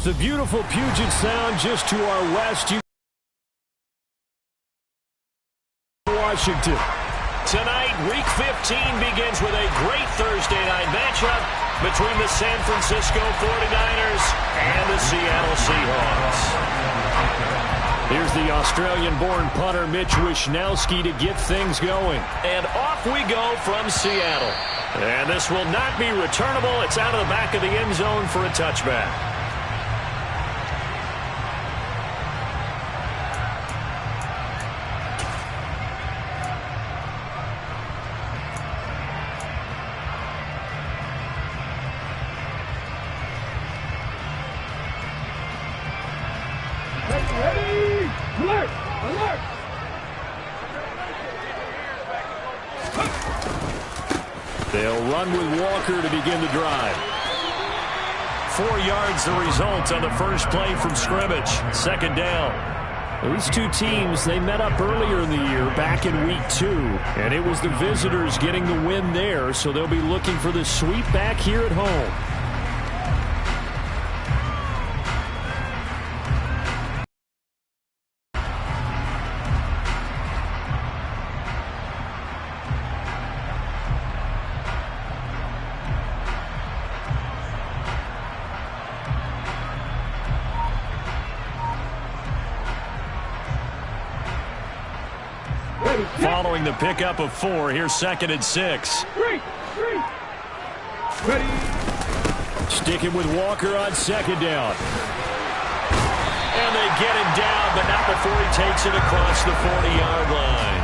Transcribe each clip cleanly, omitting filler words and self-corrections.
With the beautiful Puget Sound just to our west, Washington. Tonight, Week 15 begins with a great Thursday night matchup between the San Francisco 49ers and the Seattle Seahawks. Here's the Australian-born punter Mitch Wishnowsky to get things going. And off we go from Seattle. And this will not be returnable. It's out of the back of the end zone for a touchback. They'll run with Walker to begin the drive. 4 yards the result on the first play from scrimmage. Second down. These two teams, they met up earlier in the year back in Week 2. And it was the visitors getting the win there, so they'll be looking for the sweep back here at home. Following the pickup of 4, here's 2nd and 6. Ready. Sticking with Walker on 2nd down. And they get him down, but not before he takes it across the 40-yard line.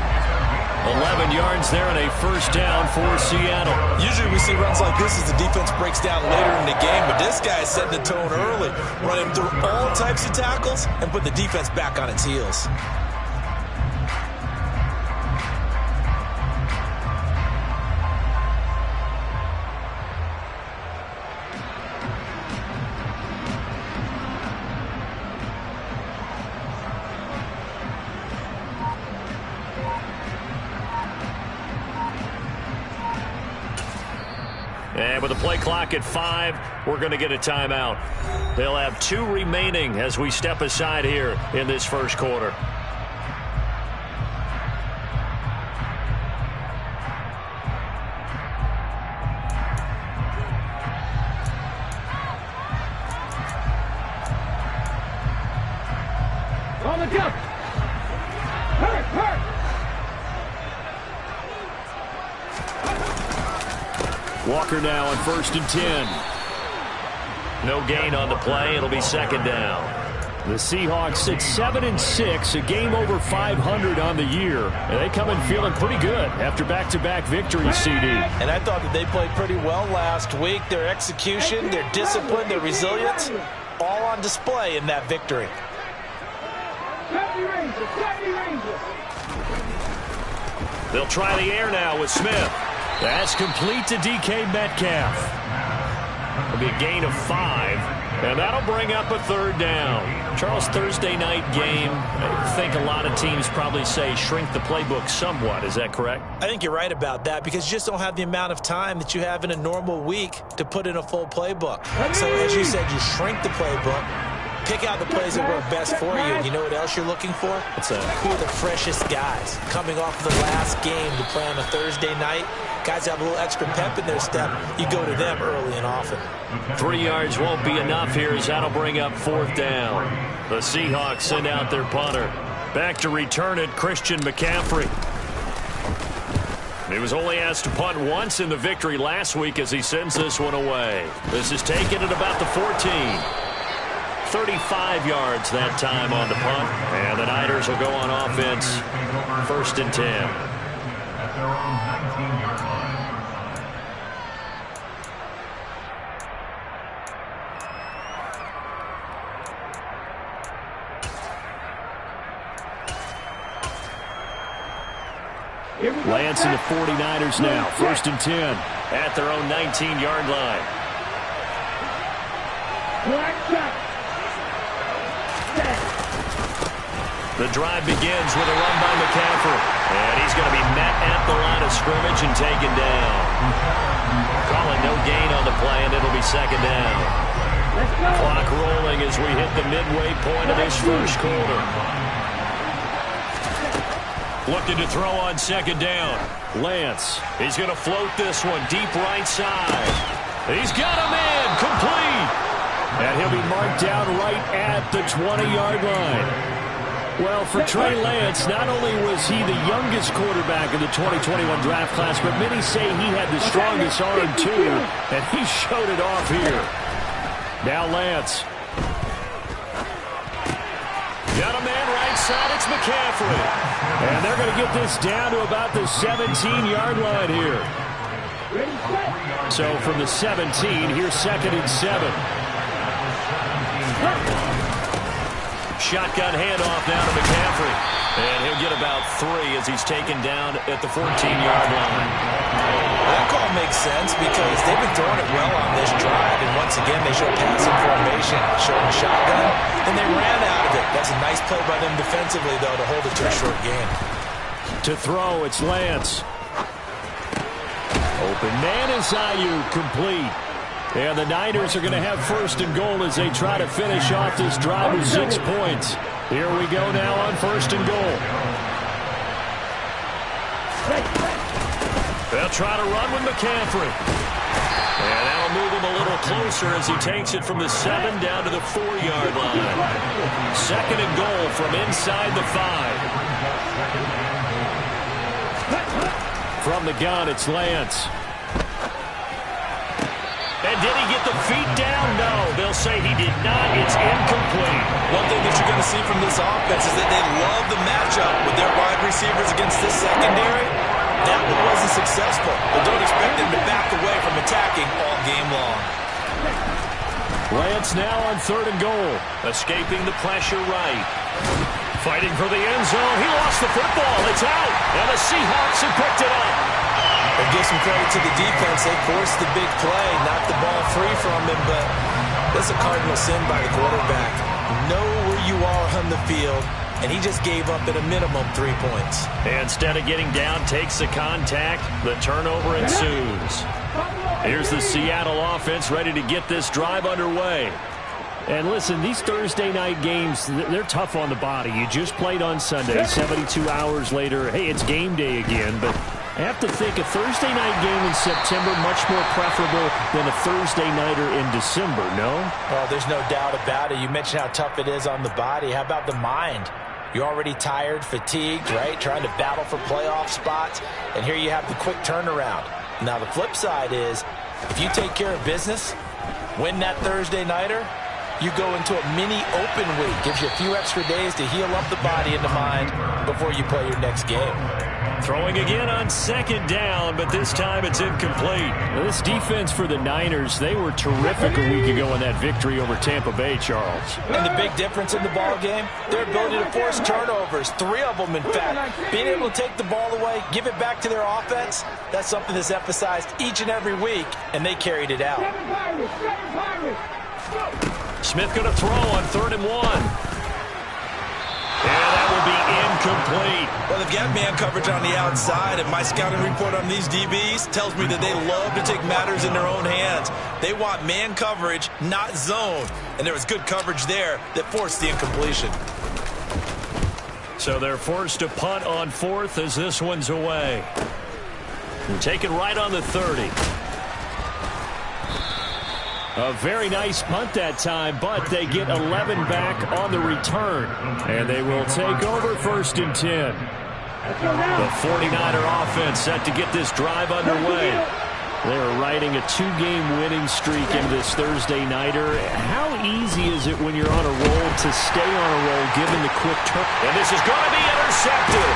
11 yards there and a first down for Seattle. Usually we see runs like this as the defense breaks down later in the game, but this guy is setting the tone early, running through all types of tackles and put the defense back on its heels. And with the play clock at 5, we're going to get a timeout. They'll have 2 remaining as we step aside here in this first quarter. On the jump. Hurt. Walker now on 1st and 10. No gain on the play. It'll be 2nd down. The Seahawks sit 7-6, a game over 500 on the year. And they come in feeling pretty good after back-to-back victories, CD. And I thought that they played pretty well last week. Their execution, their discipline, their resilience, all on display in that victory. They'll try the air now with Smith. That's complete to DK Metcalf. It'll be a gain of 5, and that'll bring up a 3rd down. Charles, Thursday night game, I think a lot of teams probably say shrink the playbook somewhat. Is that correct? I think you're right about that because you just don't have the amount of time that you have in a normal week to put in a full playbook. So as you said, you shrink the playbook. Pick out the plays that work best for you. And you know what else you're looking for? Who are the freshest guys coming off of the last game to play on a Thursday night? Guys have a little extra pep in their step. You go to them early and often. 3 yards won't be enough here as that'll bring up 4th down. The Seahawks send out their punter. Back to return it, Christian McCaffrey. He was only asked to punt once in the victory last week as he sends this one away. This is taken at about the 14. 35 yards that time on the punt. And the Niners will go on offense. 1st and 10. Lance and the 49ers now. 1st and 10. At their own 19-yard line. The drive begins with a run by McCaffrey. And he's going to be met at the line of scrimmage and taken down. Calling no gain on the play, and it'll be 2nd down. Clock rolling as we hit the midway point of this first quarter. Looking to throw on second down. Lance, he's going to float this one deep right side. He's got a man complete. And he'll be marked down right at the 20-yard line. Well, for Trey Lance, not only was he the youngest quarterback in the 2021 draft class, but many say he had the strongest arm, too, and he showed it off here. Now Lance. Got a man right side. It's McCaffrey. And they're going to get this down to about the 17-yard line here. So from the 17, here's 2nd and 7. Shotgun handoff down to McCaffrey. And he'll get about 3 as he's taken down at the 14-yard line. That call makes sense because they've been throwing it well on this drive. And once again, they show passing formation, showing shotgun, and they ran out of it. That's a nice play by them defensively, though, to hold it to a short game. To throw, it's Lance. Open man is Ayuk, complete. And the Niners are going to have 1st and goal as they try to finish off this drive with 6 points. Here we go now on 1st and goal. They'll try to run with McCaffrey. And that'll move him a little closer as he takes it from the 7 down to the 4-yard line. 2nd and goal from inside the 5. From the gun, it's Lance. And did he get the feet down? No. They'll say he did not. It's incomplete. One thing that you're going to see from this offense is that they love the matchup with their wide receivers against this secondary. That one wasn't successful, but don't expect them to back away from attacking all game long. Lance now on 3rd and goal. Escaping the pressure right. Fighting for the end zone. He lost the football. It's out. And the Seahawks have picked it up. And give some credit to the defense. They forced the big play, knocked the ball free from him, but that's a cardinal sin by the quarterback. Know where you are on the field, and he just gave up at a minimum 3 points. And instead of getting down, takes the contact. The turnover ensues. Here's the Seattle offense ready to get this drive underway. And listen, these Thursday night games, they're tough on the body. You just played on Sunday, 72 hours later. Hey, it's game day again, but I have to think a Thursday night game in September much more preferable than a Thursday nighter in December, no? Well, there's no doubt about it. You mentioned how tough it is on the body. How about the mind? You're already tired, fatigued, right? Trying to battle for playoff spots. And here you have the quick turnaround. Now, the flip side is if you take care of business, win that Thursday nighter, you go into a mini open week. Gives you a few extra days to heal up the body and the mind before you play your next game. Throwing again on 2nd down, but this time it's incomplete. Now, this defense for the Niners, they were terrific a week ago in that victory over Tampa Bay, Charles. And the big difference in the ball game, their ability to force turnovers, 3 of them, in fact. Being able to take the ball away, give it back to their offense, that's something that's emphasized each and every week, and they carried it out. Smith going to throw on 3rd and 1. And that will be incomplete. Well, they've got man coverage on the outside, and my scouting report on these DBs tells me that they love to take matters in their own hands. They want man coverage, not zone. And there was good coverage there that forced the incompletion. So they're forced to punt on 4th as this one's away. And taken right on the 30. A very nice punt that time, but they get 11 back on the return. And they will take over 1st and 10. The 49er offense set to get this drive underway. They are riding a 2-game winning streak in this Thursday nighter. How easy is it when you're on a roll to stay on a roll given the quick turn? And this is going to be intercepted.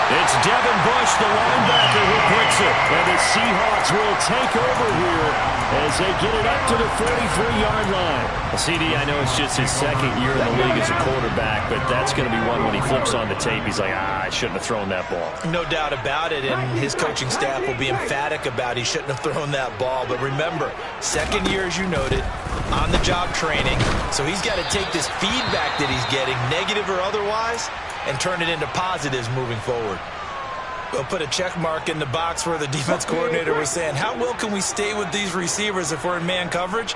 It's Devin Bush, the linebacker, who picks it. And the Seahawks will take over here as they get it up to the 43-yard line. Well, CD, I know it's just his 2nd year in the league as a quarterback, but that's going to be one when he flips on the tape. He's like, I shouldn't have thrown that ball. No doubt about it, and his coaching staff will be emphatic about he shouldn't have thrown that ball. But remember, 2nd year, as you noted, on-the-job training. So he's got to take this feedback that he's getting, negative or otherwise, and turn it into positives moving forward. We'll put a check mark in the box where the defense coordinator was saying, how well can we stay with these receivers if we're in man coverage?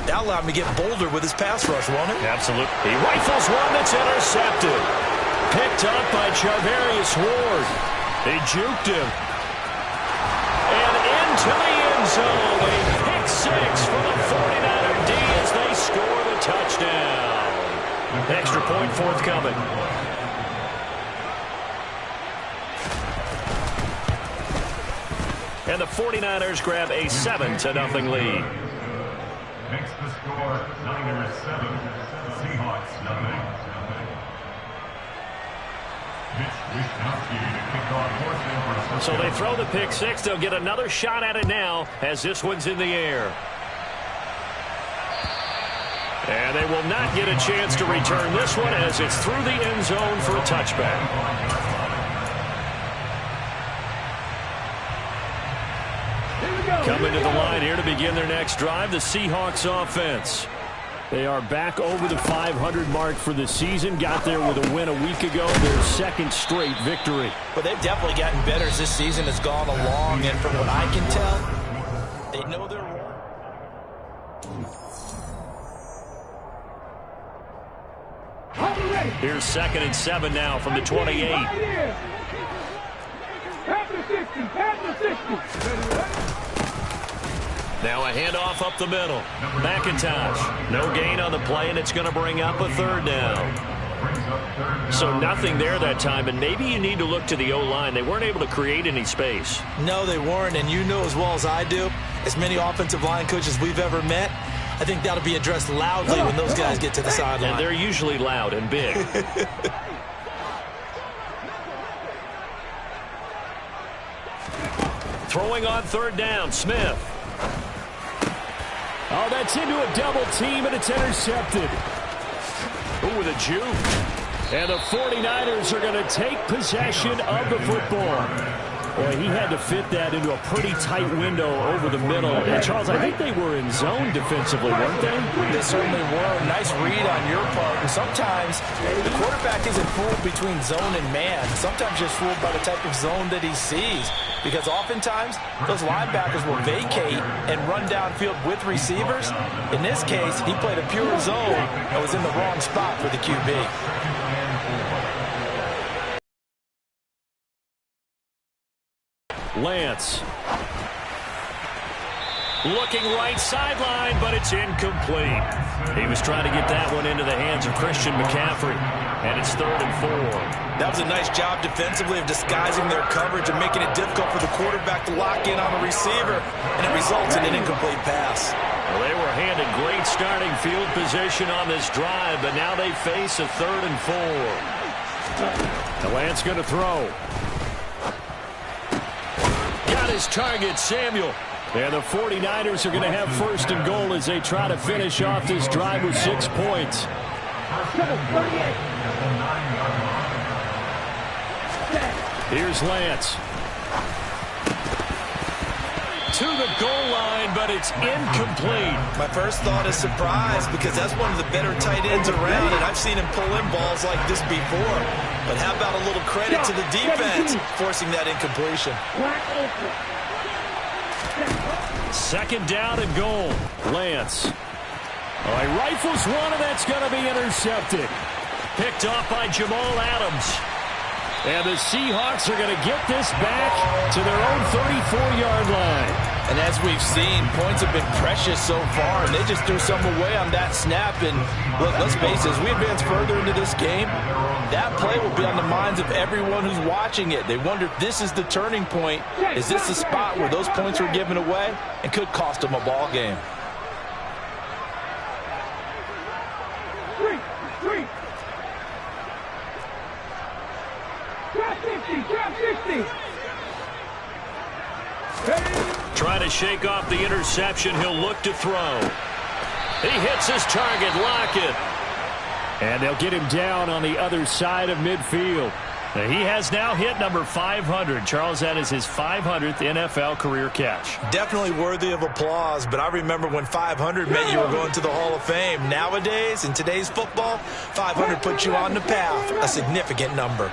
That'll allow him to get bolder with his pass rush, won't it? Absolutely. He rifles one that's intercepted. Picked up by Charvarius Ward. He juked him. And into the end zone. A pick six for the 49er D as they score the touchdown. Extra point forthcoming. And the 49ers grab a 7-0 lead. Makes the score Niners 7, Seahawks 0. So they throw the pick six. They'll get another shot at it now as this one's in the air. And they will not get a chance to return this one as it's through the end zone for a touchback. Coming to the line here to begin their next drive, the Seahawks offense. They are back over the 500 mark for the season. Got there with a win a week ago, their second straight victory. Well, they've definitely gotten better as this season has gone along, and from what I can tell, they know their role. Here's 2nd and 7 now from the 28. Now a handoff up the middle. McIntosh. No gain on the play, and it's going to bring up a 3rd down. So nothing there that time, and maybe you need to look to the O-line. They weren't able to create any space. No, they weren't, and you know as well as I do, as many offensive line coaches we've ever met, I think that'll be addressed loudly when those guys get to the sideline. And they're usually loud and big. Throwing on 3rd down, Smith. Oh, that's into a double team, and it's intercepted. Ooh, with a juke. And the 49ers are going to take possession of the football. Boy, he had to fit that into a pretty tight window over the middle. And, Charles, I think they were in zone defensively, weren't they? They certainly were. Nice read on your part. And sometimes the quarterback isn't fooled between zone and man. Sometimes just fooled by the type of zone that he sees. Because oftentimes, those linebackers will vacate and run downfield with receivers. In this case, he played a pure zone and was in the wrong spot for the QB. Lance. Looking right sideline, but it's incomplete. He was trying to get that one into the hands of Christian McCaffrey. And it's 3rd and 4. That was a nice job defensively of disguising their coverage and making it difficult for the quarterback to lock in on the receiver. And it results in an incomplete pass. Well, they were handed great starting field position on this drive, but now they face a 3rd and 4. The Lance going to throw. Got his target, Samuel. And the 49ers are going to have 1st and goal as they try to finish off this drive with 6 points. Here's Lance. To the goal line, but it's incomplete. My first thought is surprise because that's one of the better tight ends around, and I've seen him pull in balls like this before. But how about a little credit to the defense forcing that incompletion? 2nd down and goal. Lance. Oh, he rifles one, and that's going to be intercepted. Picked off by Jamal Adams. And the Seahawks are going to get this back to their own 34-yard line. And as we've seen, points have been precious so far, and they just threw some away on that snap. And look, let's face it, as we advance further into this game, that play will be on the minds of everyone who's watching it. They wonder if this is the turning point. Is this the spot where those points were given away and could cost them a ball game? Trying to shake off the interception. He'll look to throw. He hits his target, Lockett. And they'll get him down on the other side of midfield. Now he has now hit number 500. Charles, that is his 500th NFL career catch. Definitely worthy of applause, but I remember when 500 meant you were going to the Hall of Fame. Nowadays, in today's football, 500 puts you on the path, a significant number.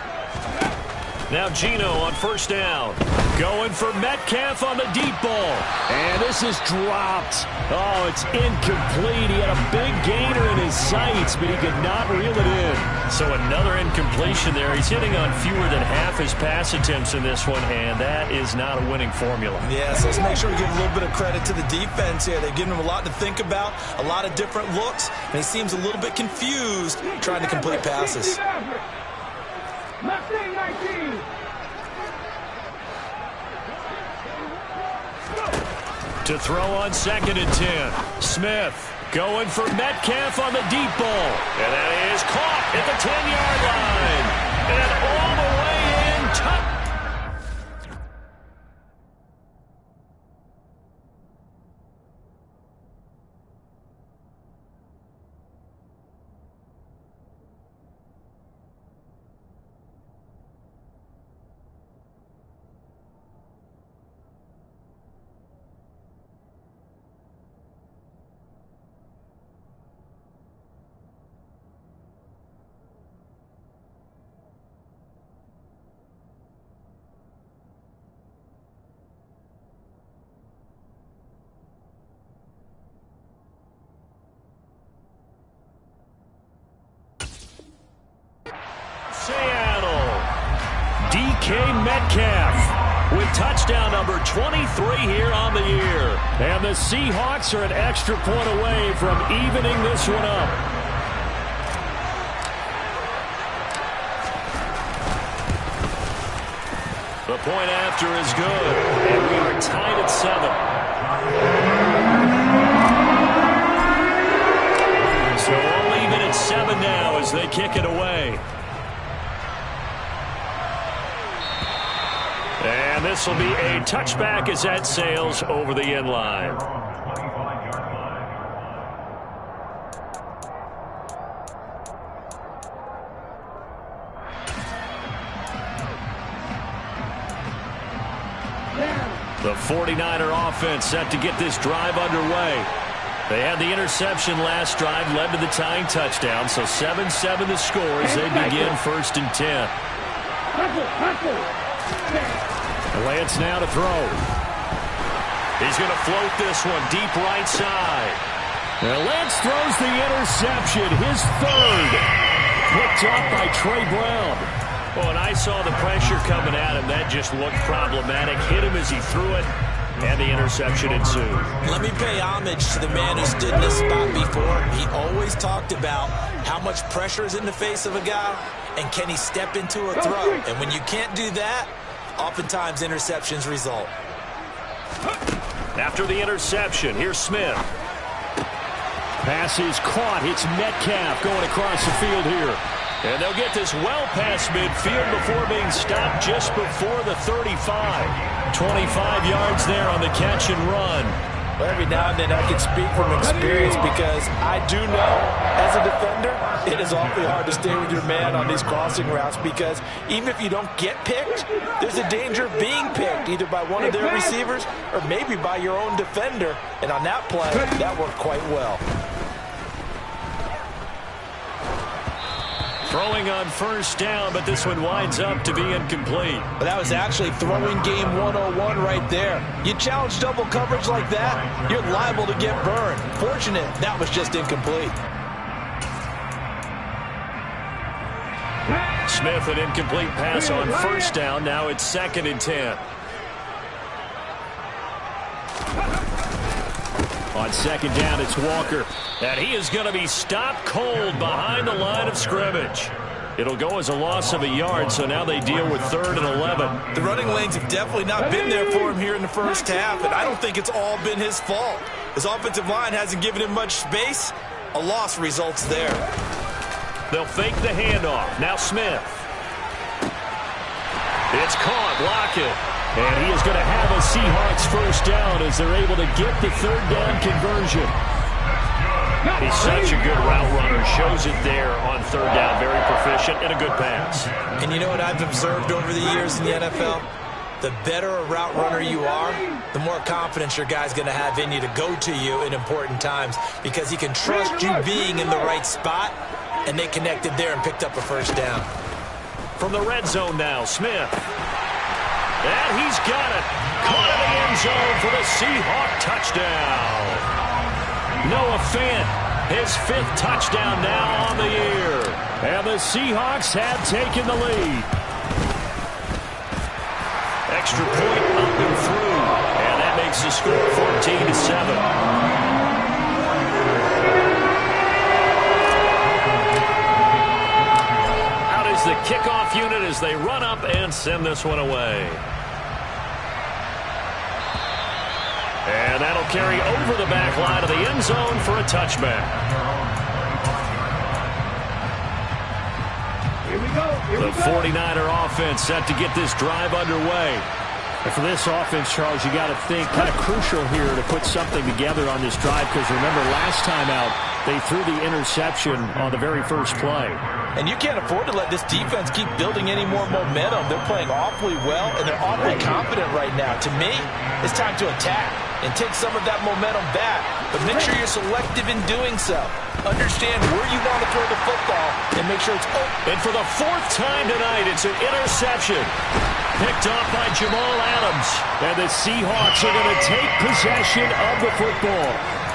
Now Gino on first down. Going for Metcalf on the deep ball. And this is dropped. Oh, it's incomplete. He had a big gainer in his sights, but he could not reel it in. So another incompletion there. He's hitting on fewer than half his pass attempts in this one, and that is not a winning formula. Yeah, so let's make sure we give a little bit of credit to the defense here. They've given him a lot to think about, a lot of different looks, and he seems a little bit confused trying to complete passes. To throw on 2nd and 10. Smith going for Metcalf on the deep ball. And that is caught at the 10-yard line. And all the way in. Seattle. DK Metcalf with touchdown number 23 here on the year. And the Seahawks are an extra point away from evening this one up. The point after is good, and we are tied at 7. So all even at 7 now as they kick it away. And this will be a touchback as that sails over the end line. The 49er offense set to get this drive underway. They had the interception last drive, led to the tying touchdown, so 7-7 the score as they begin 1st and 10. Lance now to throw. He's going to float this one deep right side. And Lance throws the interception, his 3rd. Picked up by Trey Brown. Well, and I saw the pressure coming at him. That just looked problematic. Hit him as he threw it, and the interception ensued. Let me pay homage to the man who stood in this spot before. He always talked about how much pressure is in the face of a guy, and can he step into a throw. And when you can't do that, oftentimes interceptions result. After the interception, here's Smith. Pass is caught. It's Metcalf going across the field here. And they'll get this well past midfield before being stopped just before the 35. 25 yards there on the catch and run. Well, every now and then I can speak from experience because I do know as a defender it is awfully hard to stay with your man on these crossing routes because even if you don't get picked, there's a danger of being picked either by one of their receivers or maybe by your own defender. And on that play, that worked quite well. Throwing on 1st down, but this one winds up to be incomplete. But that was actually throwing game 101 right there. You challenge double coverage like that, you're liable to get burned. Fortunate, that was just incomplete. Smith, an incomplete pass on 1st down. Now it's 2nd and 10. On 2nd down, it's Walker. And he is going to be stopped cold behind the line of scrimmage. It'll go as a loss of a yard, so now they deal with 3rd and 11. The running lanes have definitely not been there for him here in the first half, and I don't think it's all been his fault. His offensive line hasn't given him much space. A loss results there. They'll fake the handoff. Now Smith. It's caught. Lockett. And he is going to have a Seahawks 1st down as they're able to get the 3rd down conversion. He's such a good route runner. Shows it there on 3rd down. Very proficient and a good pass. And you know what I've observed over the years in the NFL? The better a route runner you are, the more confidence your guy's going to have in you to go to you in important times because he can trust you being in the right spot, and they connected there and picked up a 1st down. From the red zone now, Smith. And he's got it. Caught in the end zone for the Seahawk touchdown. Noah Fant, his 5th touchdown now on the year. And the Seahawks have taken the lead. Extra point up and through. And that makes the score 14-7. Out is the kickoff unit as they run up and send this one away. And that'll carry over the back line of the end zone for a touchback. The 49er offense set to get this drive underway. And for this offense, Charles, you got to think kind of crucial here to put something together on this drive, because remember last time out they threw the interception on the very first play. And you can't afford to let this defense keep building any more momentum. They're playing awfully well, and they're awfully confident right now. To me, it's time to attack and take some of that momentum back. But make sure you're selective in doing so. Understand where you want to throw the football and make sure it's open. And for the 4th time tonight, it's an interception. Picked off by Jamal Adams. And the Seahawks are going to take possession of the football.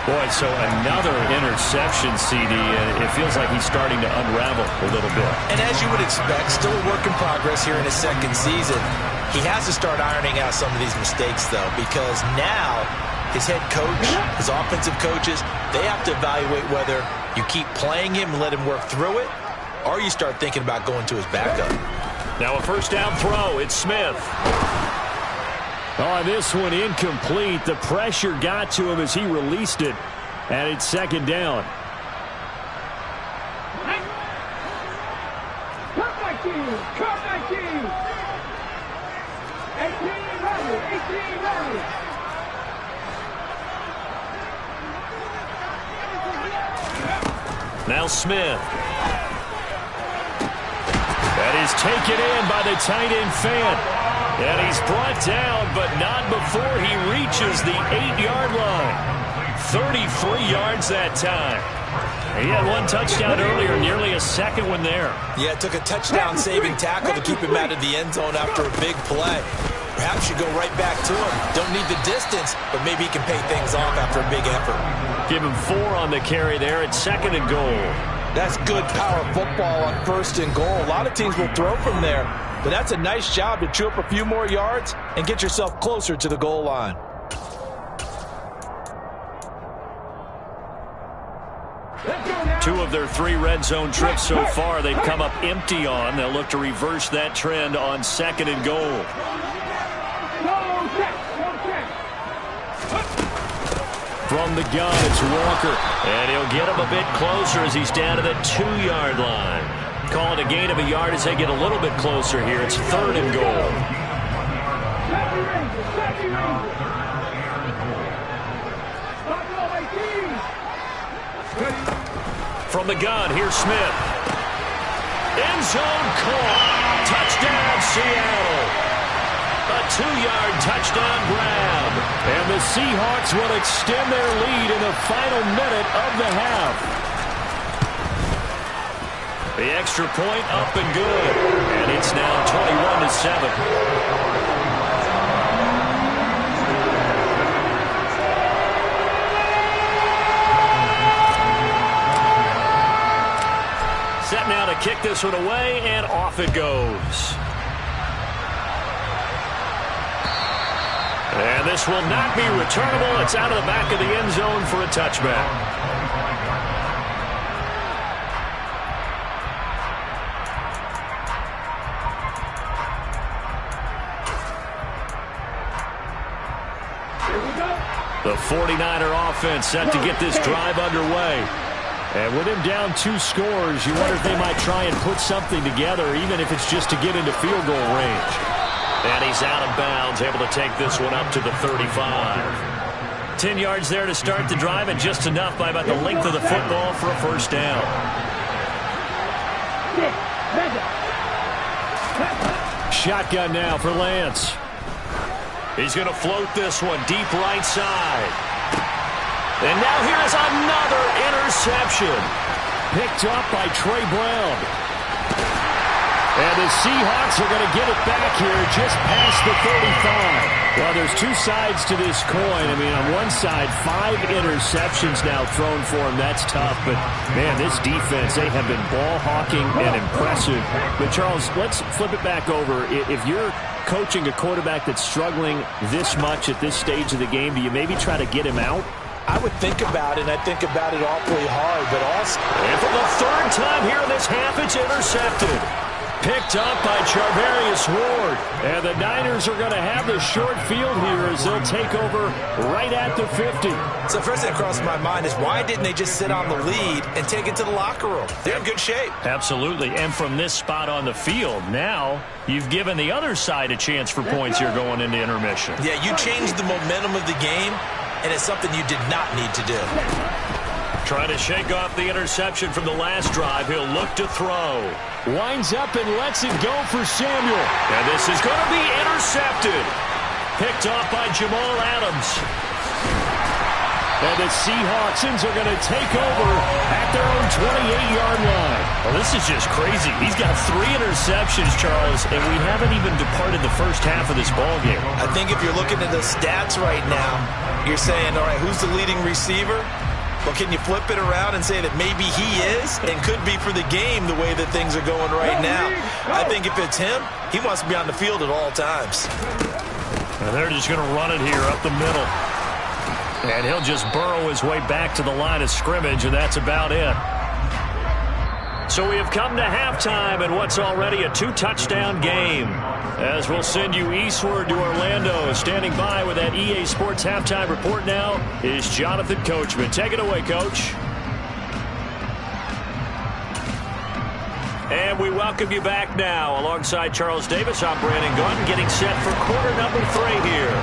Boy, so another interception, CD, and it feels like he's starting to unravel a little bit. And as you would expect, still a work in progress here in his 2nd season. He has to start ironing out some of these mistakes, though, because now his head coach, his offensive coaches, they have to evaluate whether you keep playing him and let him work through it, or you start thinking about going to his backup. Now a 1st down throw. It's Smith. Oh, this one incomplete. The pressure got to him as he released it, and it's 2nd down. Now Smith. That is taken in by the tight end Fant. And he's brought down, but not before he reaches the 8-yard line. 33 yards that time. He had 1 touchdown earlier, nearly a 2nd one there. Yeah, it took a touchdown-saving tackle to keep him out of the end zone after a big play. Perhaps you go right back to him. Don't need the distance, but maybe he can pay things off after a big effort. Give him 4 on the carry there at 2nd and goal. That's good power football on 1st and goal. A lot of teams will throw from there, but that's a nice job to chew up a few more yards and get yourself closer to the goal line. Two of their 3 red zone trips so far they've come up empty on. They'll look to reverse that trend on 2nd and goal. From the gun, it's Walker. And he'll get him a bit closer as he's down to the 2-yard line. Call it a gain of a yard as they get a little bit closer here. It's 3rd and goal. From the gun, here's Smith. End zone caught. Touchdown, Seattle. A 2-yard touchdown grab. And the Seahawks will extend their lead in the final minute of the half. The extra point up and good. And it's now 21-7. Set now to kick this one away, and off it goes. And this will not be returnable. It's out of the back of the end zone for a touchback. The 49er offense set to get this drive underway. And with him down 2 scores, you wonder if they might try and put something together, even if it's just to get into field goal range. And he's out of bounds, able to take this one up to the 35. 10 yards there to start the drive, and just enough by about the length of the football for a 1st down. Shotgun now for Lance. He's going to float this one deep right side. And now here's another interception. Picked up by Trey Brown. And the Seahawks are going to get it back here just past the 35. Well, there's two sides to this coin. I mean, on one side, 5 interceptions now thrown for him. That's tough. But, man, this defense, they have been ball hawking and impressive. But, Charles, let's flip it back over. If you're coaching a quarterback that's struggling this much at this stage of the game, do you maybe try to get him out? I would think about it, and I think about it awfully hard. But also, and for the 3rd time here in this half, it's intercepted. Picked up by Charvarius Ward. And the Niners are going to have the short field here as they'll take over right at the 50. So first thing that crossed my mind is why didn't they just sit on the lead and take it to the locker room? They're in good shape. Absolutely. And from this spot on the field, now you've given the other side a chance for points here going into intermission. Yeah, you changed the momentum of the game, and it's something you did not need to do. Trying to shake off the interception from the last drive. He'll look to throw. Winds up and lets it go for Samuel. And this is going to be intercepted. Picked off by Jamal Adams. And the Seahawksans are going to take over at their own 28-yard line. Well, this is just crazy. He's got 3 interceptions, Charles, and we haven't even departed the first half of this ballgame. I think if you're looking at the stats right now, you're saying, all right, who's the leading receiver? Well, can you flip it around and say that maybe he is and could be for the game the way that things are going right now? I think if it's him, he wants to be on the field at all times. And they're just going to run it here up the middle. And he'll just burrow his way back to the line of scrimmage, and that's about it. So we have come to halftime in what's already a 2-touchdown game. As we'll send you eastward to Orlando. Standing by with that EA Sports halftime report now is Jonathan Coachman. Take it away, Coach. And we welcome you back now. Alongside Charles Davis, I'm Brandon Gunn, getting set for quarter number 3 here.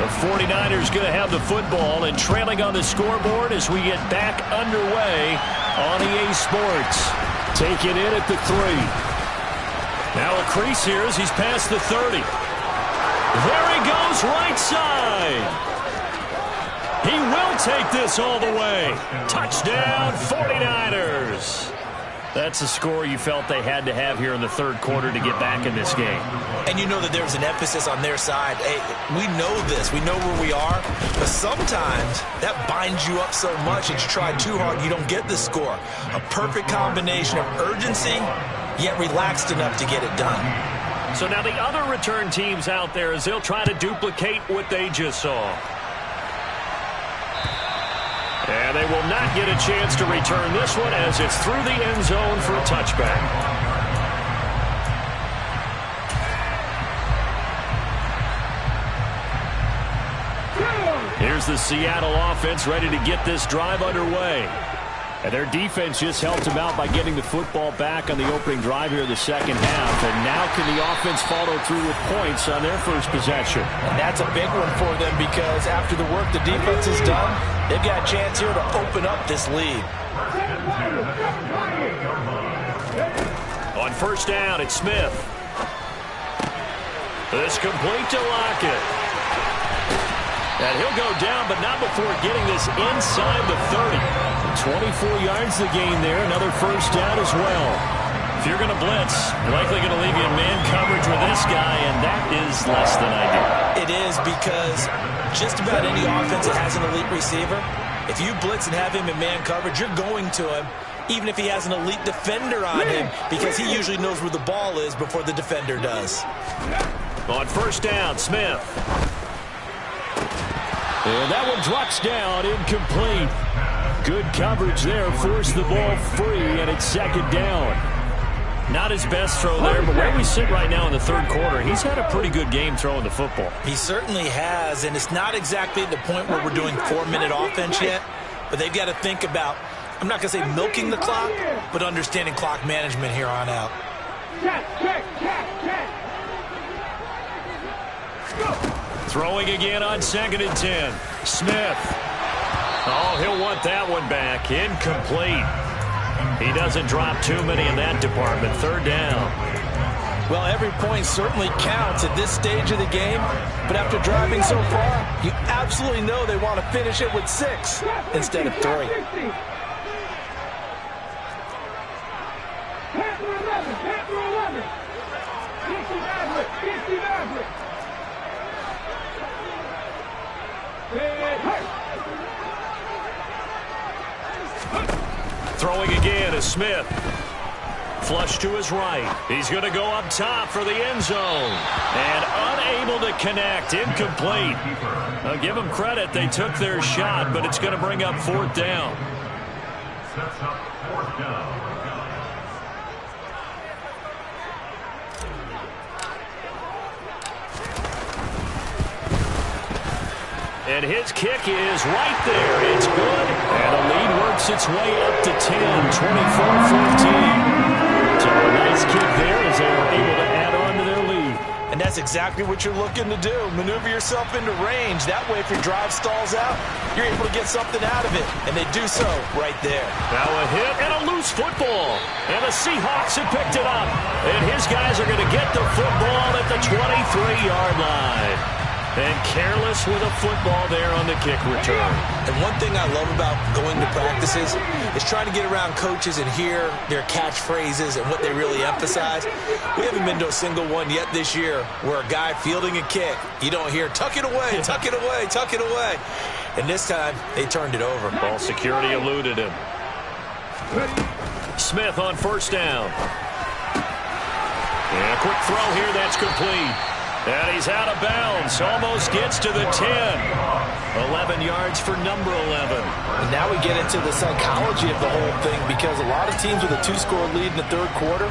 The 49ers going to have the football and trailing on the scoreboard as we get back underway on EA Sports. Take it in at the 3. Now a crease here as he's past the 30. There he goes, right side. He will take this all the way. Touchdown, 49ers. That's a score you felt they had to have here in the 3rd quarter to get back in this game. And you know that there's an emphasis on their side. Hey, we know this. We know where we are. But sometimes that binds you up so much that you try too hard, you don't get the score. A perfect combination of urgency, yet relaxed enough to get it done. So now the other return teams out there as they'll try to duplicate what they just saw. And they will not get a chance to return this one as it's through the end zone for a touchback. Here's the Seattle offense ready to get this drive underway. And their defense just helped them out by getting the football back on the opening drive here in the second half. And now can the offense follow through with points on their first possession? And that's a big one for them because after the work the defense has done, they've got a chance here to open up this lead. On first down, it's Smith. This complete to Lockett. And he'll go down, but not before getting this inside the 30. 24 yards to gain there. Another first down as well. If you're going to blitz, you're likely going to leave you in man coverage with this guy, and that is less than ideal. It is because just about any offense that has an elite receiver, if you blitz and have him in man coverage, you're going to him, even if he has an elite defender on him, because he usually knows where the ball is before the defender does. On first down, Smith. And that one drops down, incomplete. Good coverage there, forced the ball free, and it's second down. Not his best throw there, but where we sit right now in the 3rd quarter, he's had a pretty good game throwing the football. He certainly has, and it's not exactly at the point where we're doing 4-minute offense yet, but they've got to think about, I'm not going to say milking the clock, but understanding clock management here on out. Throwing again on 2nd and 10. Smith. Oh, he'll want that one back. Incomplete. He doesn't drop too many in that department. 3rd down. Well, every point certainly counts at this stage of the game, but after driving so far, you absolutely know they want to finish it with 6 instead of 3. Throwing again is Smith. Flush to his right. He's going to go up top for the end zone. And unable to connect. Incomplete. I'll give them credit. They took their shot, but it's going to bring up fourth down. Sets up fourth down. And his kick is right there. It's good. And the lead works its way up to 10, 24-14. So a nice kick there as they were able to add on to their lead. And that's exactly what you're looking to do. Maneuver yourself into range. That way, if your drive stalls out, you're able to get something out of it. And they do so right there. Now a hit and a loose football. And the Seahawks have picked it up. And his guys are going to get the football at the 23-yard line. And careless with a football there on the kick return. And one thing I love about going to practices is trying to get around coaches and hear their catchphrases and what they really emphasize. We haven't been to a single one yet this year where a guy fielding a kick, you don't hear, tuck it away, tuck it away, tuck it away. And this time, they turned it over. Ball security eluded him. Smith on first down. And a quick throw here, that's complete. And he's out of bounds. Almost gets to the 10. 11 yards for number 11. And now we get into the psychology of the whole thing, because a lot of teams with a 2-score lead in the third quarter,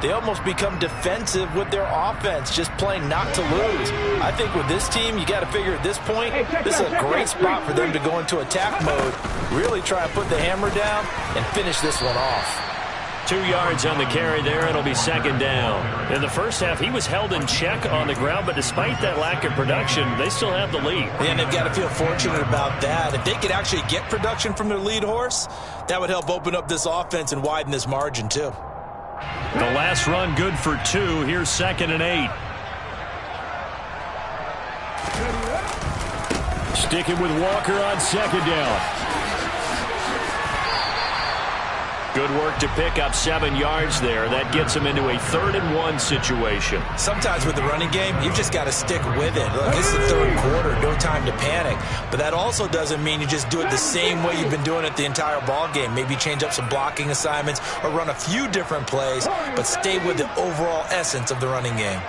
they almost become defensive with their offense, just playing not to lose. I think with this team, you got to figure at this point, this is a great spot for them to go into attack mode, really try to put the hammer down and finish this one off. 2 yards on the carry there. It'll be second down. In the first half, he was held in check on the ground, but despite that lack of production, they still have the lead. And they've got to feel fortunate about that. If they could actually get production from their lead horse, that would help open up this offense and widen this margin too. The last run good for 2. Here's 2nd and 8. Sticking with Walker on second down. Good work to pick up 7 yards there. That gets him into a 3rd and 1 situation. Sometimes with the running game, you've just got to stick with it. Look, this is the third quarter, no time to panic. But that also doesn't mean you just do it the same way you've been doing it the entire ball game. Maybe change up some blocking assignments or run a few different plays, but stay with the overall essence of the running game.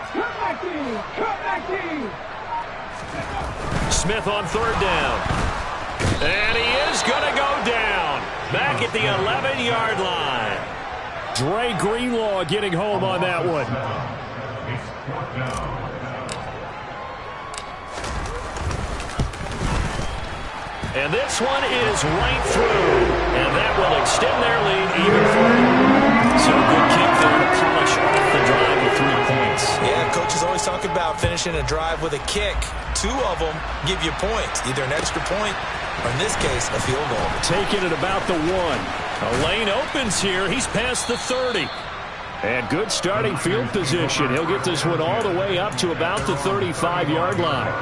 Smith on 3rd down. And he is going to go down. Back at the 11-yard line. Dre Greenlaw getting home on that one. And this one is right through. And that will extend their lead even further. So good kick there to polish off the drive with 3 points. Yeah, coaches always talk about finishing a drive with a kick. 2 of them give you points, either an extra point or, in this case, a field goal. Taking it about the 1. A lane opens here. He's past the 30. And good starting field position. He'll get this one all the way up to about the 35-yard line.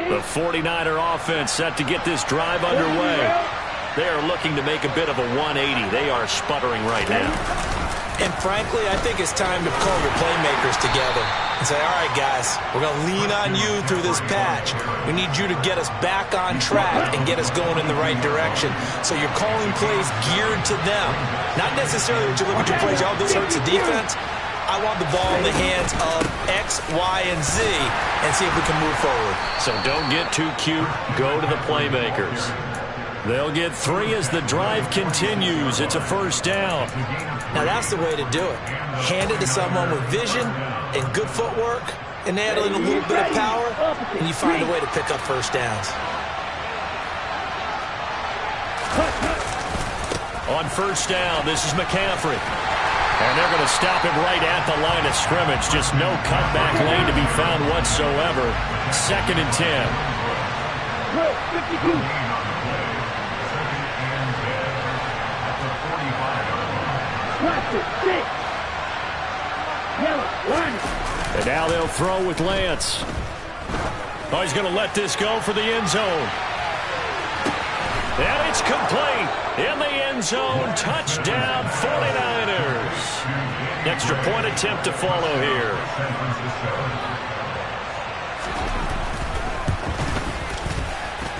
The 49er offense set to get this drive underway. They are looking to make a bit of a 180. They are sputtering right now. And frankly, I think it's time to call your playmakers together and say, all right, guys, we're going to lean on you through this patch. We need you to get us back on track and get us going in the right direction. So you're calling plays geared to them. Not necessarily that you look at your plays, oh, this hurts the defense. I want the ball in the hands of X, Y, and Z and see if we can move forward. So don't get too cute. Go to the playmakers. They'll get 3 as the drive continues. It's a first down. Now that's the way to do it. Hand it to someone with vision and good footwork, and add in a little bit of power, and you find a way to pick up first downs. On first down, this is McCaffrey. And they're going to stop him right at the line of scrimmage. Just no cutback lane to be found whatsoever. 2nd and 10. And now they'll throw with Lance. Oh, he's going to let this go for the end zone. And it's complete. in the end zone. Touchdown, 49ers. Extra point attempt to follow here.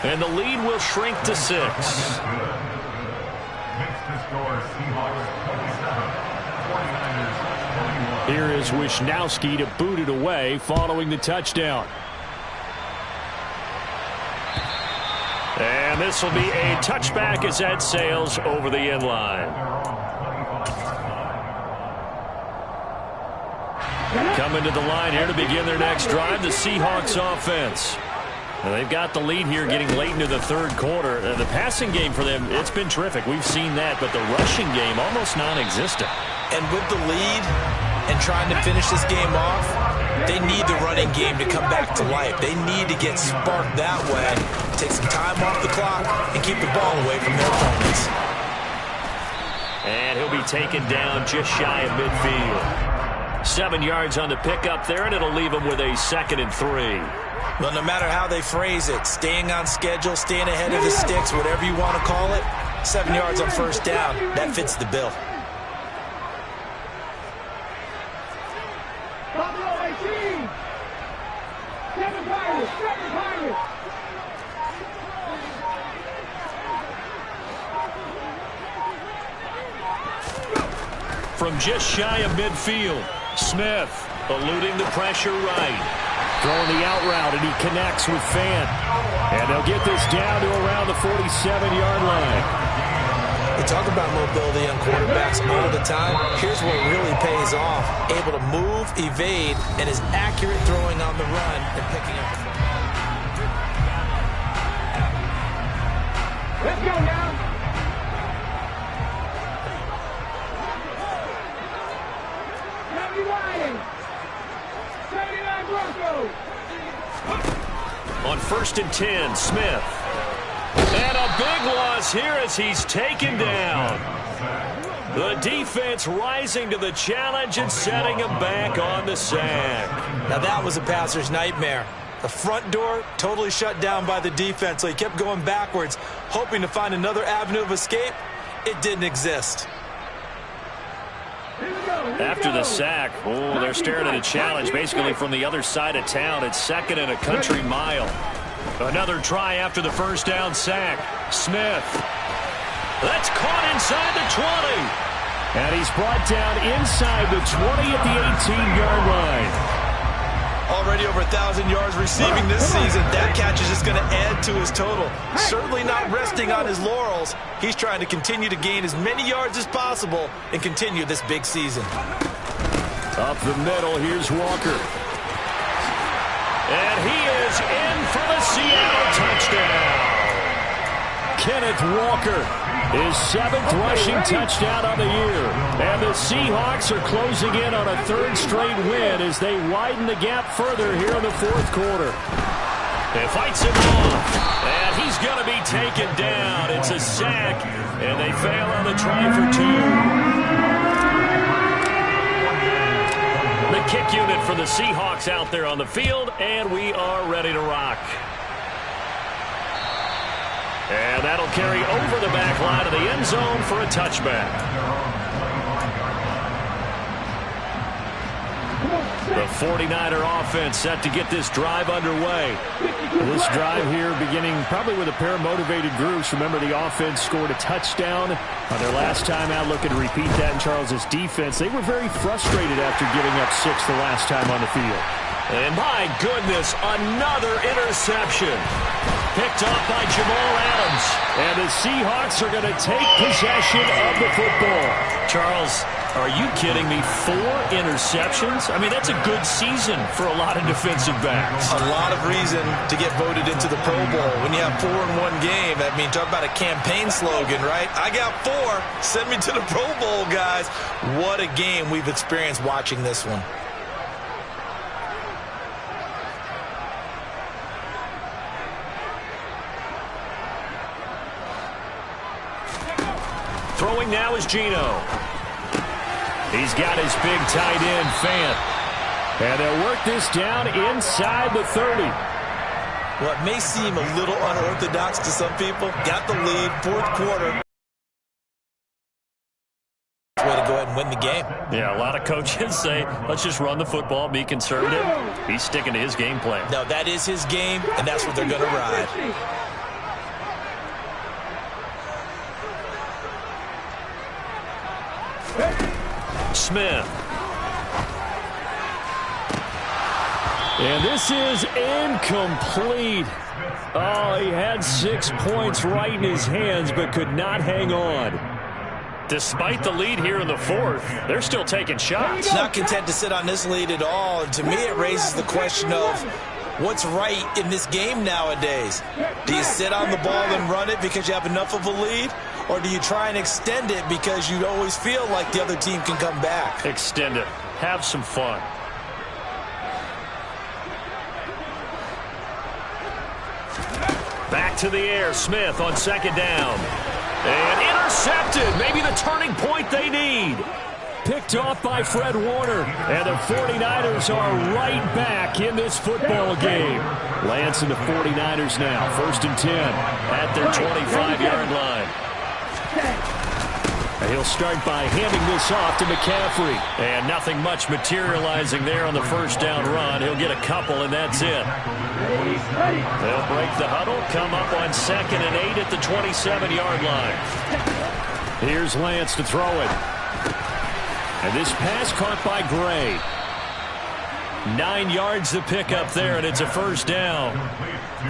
And the lead will shrink to 6. Here is Wisnowski to boot it away following the touchdown. And this will be a touchback as that sails over the end line. Coming to the line here to begin their next drive, the Seahawks offense. Now they've got the lead here getting late into the third quarter. The passing game for them, it's been terrific. We've seen that, but the rushing game almost non-existent. And with the lead and trying to finish this game off, they need the running game to come back to life. They need to get sparked that way, take some time off the clock, and keep the ball away from their opponents. And he'll be taken down just shy of midfield. 7 yards on the pickup there, and it'll leave him with a 2nd and 3. Well, no matter how they phrase it, staying on schedule, staying ahead of the sticks, whatever you want to call it, 7 yards on first down, that fits the bill. From just shy of midfield, Smith eluding the pressure right. Throwing the out route, and he connects with Fant. And they'll get this down to around the 47-yard line. We talk about mobility on quarterbacks all the time. Here's what really pays off. Able to move, evade, and is accurate throwing on the run and picking up the football. Let's go now. On 1st and 10, Smith. And a big loss here as he's taken down. The defense rising to the challenge and setting him back on the sack. Now that was a passer's nightmare. The front door totally shut down by the defense, so he kept going backwards, hoping to find another avenue of escape. It didn't exist. After the sack, they're staring at a challenge basically from the other side of town. It's 2nd and a country mile. Another try after the first down sack. Smith. That's caught inside the 20. And he's brought down inside the 20 at the 18-yard line. Already over 1,000 yards receiving this season. That catch is just going to add to his total. Certainly not resting on his laurels. He's trying to continue to gain as many yards as possible and continue this big season. Up the middle, here's Walker. And he is in for the Seattle touchdown. Kenneth Walker, his 7th rushing touchdown of the year. And the Seahawks are closing in on a 3rd straight win as they widen the gap further here in the 4th quarter. They fights him off, and he's going to be taken down. It's a sack, and they fail on the try for 2. The kick unit for the Seahawks out there on the field, and we are ready to rock. And that'll carry over the back line of the end zone for a touchback. The 49er offense set to get this drive underway. This drive here beginning probably with a pair of motivated groups. Remember, the offense scored a touchdown on their last time out. Looking to repeat that in Charles's defense. They were very frustrated after giving up 6 the last time on the field. And my goodness, another interception. Picked up by Jamal Adams. And the Seahawks are going to take possession of the football. Charles, are you kidding me? 4 interceptions? I mean, that's a good season for a lot of defensive backs. A lot of reason to get voted into the Pro Bowl. When you have 4 in one game, I mean, talk about a campaign slogan, right? I got 4. Send me to the Pro Bowl, guys. What a game we've experienced watching this one. Throwing now is Geno. He's got his big tight end, Fant. And they'll work this down inside the 30. What may seem a little unorthodox to some people, got the lead, 4th quarter. go ahead and win the game. Yeah, a lot of coaches say, let's just run the football, be conservative. He's sticking to his game plan. No, that is his game, and that's what they're going to ride. Smith. And this is incomplete. Oh, he had 6 points right in his hands, but could not hang on. Despite the lead here in the fourth, they're still taking shots. Not content to sit on this lead at all. And to me, it raises the question of what's right in this game nowadays. Do you sit on the ball and run it because you have enough of a lead? Or do you try and extend it because you always feel like the other team can come back? Extend it. Have some fun. Back to the air. Smith on second down. And intercepted. Maybe the turning point they need. Picked off by Fred Warner. And the 49ers are right back in this football game. Lance and the 49ers now. 1st and 10 at their 25-yard line. And he'll start by handing this off to McCaffrey. And nothing much materializing there on the first down run. He'll get a couple, and that's it. They'll break the huddle, come up on 2nd and 8 at the 27-yard line. Here's Lance to throw it. And this pass caught by Gray. 9 yards to pick up there, and it's a first down.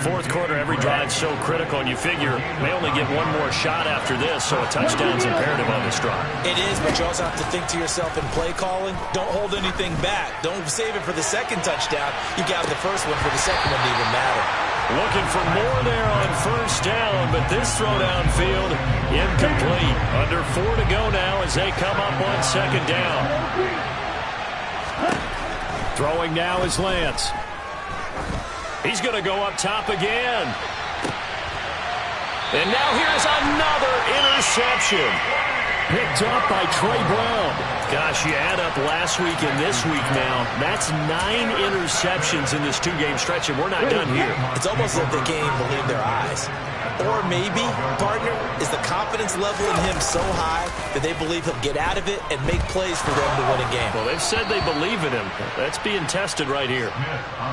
Fourth quarter, every drive so critical, and you figure may only get one more shot after this, so a touchdown's imperative on this drive. It is, but you also have to think to yourself in play calling, don't hold anything back. Don't save it for the second touchdown. You got the first one for the second one to even matter. Looking for more there on first down, but this throw downfield incomplete. Under 4 to go now as they come up on second down. Throwing now is Lance. He's going to go up top again. And now here's another interception. Picked up by Trey Brown. Gosh, you add up last week and this week now. That's 9 interceptions in this 2-game stretch, and we're not done here. It's almost as if they can't even believe their eyes. Or maybe, partner, is the confidence level in him so high that they believe he'll get out of it and make plays for them to win a game. Well, they've said they believe in him. That's being tested right here.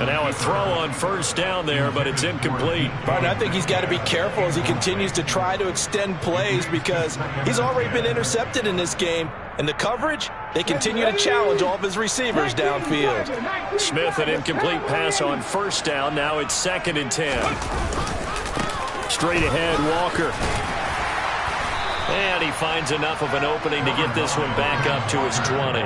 And now a throw on first down there, but it's incomplete. Partner, I think he's got to be careful as he continues to try to extend plays because he's already been intercepted in this game. And the coverage, they continue to challenge all of his receivers downfield. Smith, an incomplete pass on first down. Now it's 2nd and 10. Straight ahead, Walker. And he finds enough of an opening to get this one back up to his 20.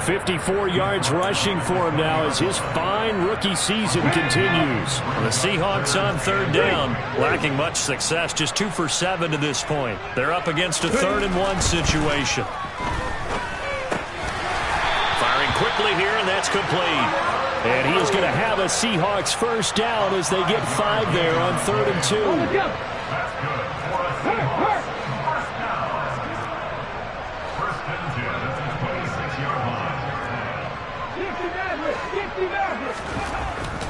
54 yards rushing for him now as his fine rookie season continues. The Seahawks on 3rd down, lacking much success, just 2 for 7 to this point. They're up against a 3rd and 1 situation. Firing quickly here, and that's complete. And he is going to have a Seahawks first down as they get 5 there on 3rd and 2.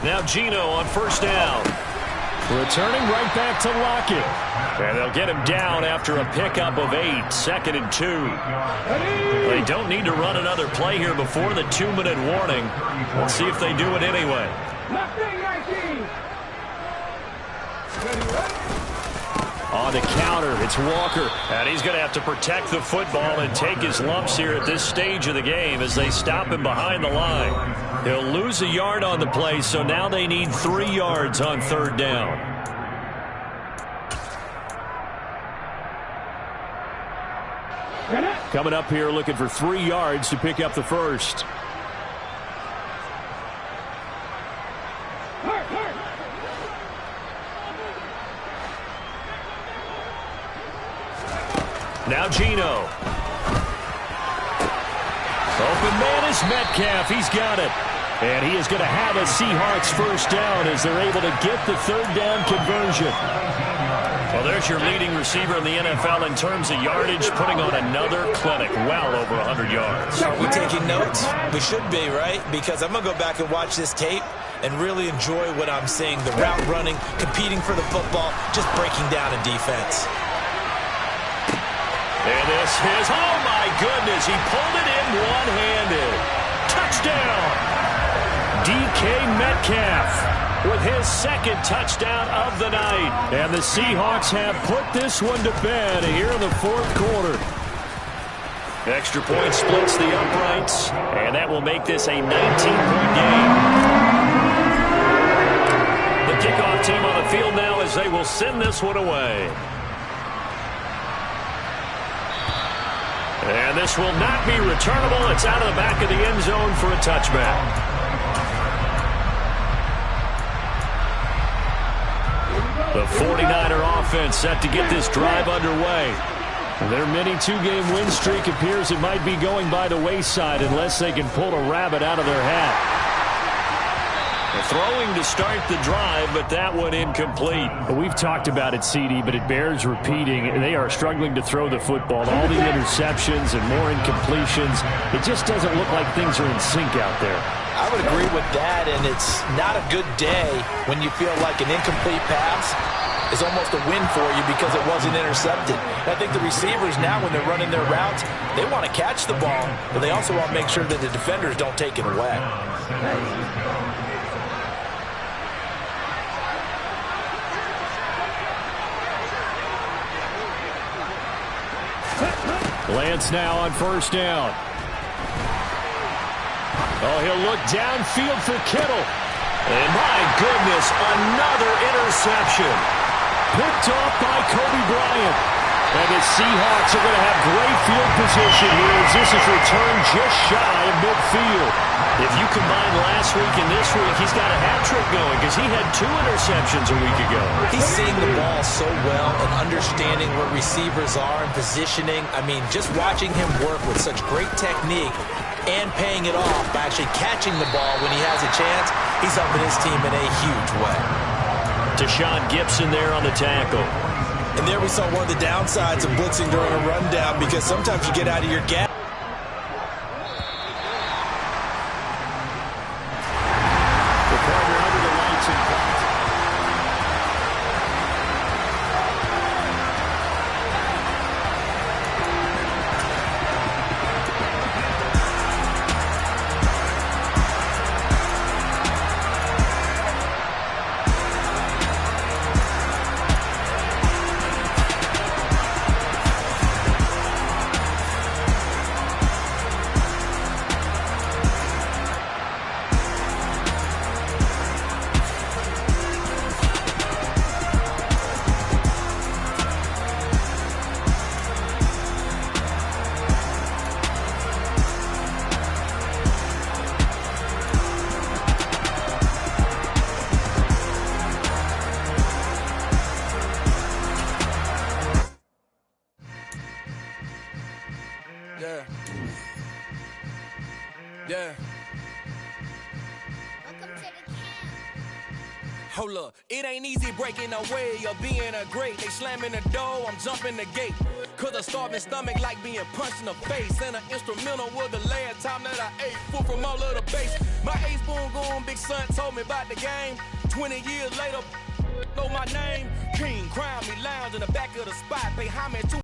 Now Gino on first down. Returning right back to Lockett. And they'll get him down after a pickup of 8, 2nd and 2. They don't need to run another play here before the 2-minute warning. Let's see if they do it anyway. On the counter, it's Walker. And he's going to have to protect the football and take his lumps here at this stage of the game as they stop him behind the line. He'll lose a yard on the play, so now they need 3 yards on 3rd down. Coming up here looking for 3 yards to pick up the first. Now Gino. Open man is Metcalf. He's got it. And he is going to have a Seahawks first down as they're able to get the 3rd down conversion. Well, there's your leading receiver in the NFL in terms of yardage, putting on another clinic, well over 100 yards. Are we taking notes? We should be, right? Because I'm going to go back and watch this tape and really enjoy what I'm seeing. The route running, competing for the football, just breaking down a defense. And this is, oh my goodness, he pulled it in one-handed. Touchdown! DK Metcalf with his second touchdown of the night. And the Seahawks have put this one to bed here in the fourth quarter. Extra point splits the uprights, and that will make this a 19-point game. The kickoff team on the field now as they will send this one away. And this will not be returnable. It's out of the back of the end zone for a touchback. The 49er offense set to get this drive underway. Their mini two-game win streak appears it might be going by the wayside unless they can pull a rabbit out of their hat. Throwing to start the drive, but that one incomplete. We've talked about it, CD, but it bears repeating. They are struggling to throw the football. All the interceptions and more incompletions. It just doesn't look like things are in sync out there. I would agree with that, and it's not a good day when you feel like an incomplete pass is almost a win for you because it wasn't intercepted. I think the receivers now, when they're running their routes, they want to catch the ball, but they also want to make sure that the defenders don't take it away. Lance now on first down. Oh, he'll look downfield for Kittle. And my goodness, another interception. Picked off by Kobe Bryant. And the Seahawks are going to have great field position here as this is returned just shy of midfield. If you combine last week and this week, he's got a hat trick going because he had 2 interceptions a week ago. He's seeing the ball so well and understanding where receivers are and positioning. I mean, just watching him work with such great technique and paying it off by actually catching the ball when he has a chance, he's helping his team in a huge way. Deshaun Gibson there on the tackle. And there we saw one of the downsides of blitzing during a rundown because sometimes you get out of your gap. Yeah. Hold up, it ain't easy breaking away or being a great. They slamming the door, I'm jumping the gate. Cause a starving stomach like being punched in the face. And an instrumental was the last time that I ate food from all of the base. My A-spoon going, big son told me about the game. 20 years later, know my name. King, crown me, lounge in the back of the spot. Pay homage to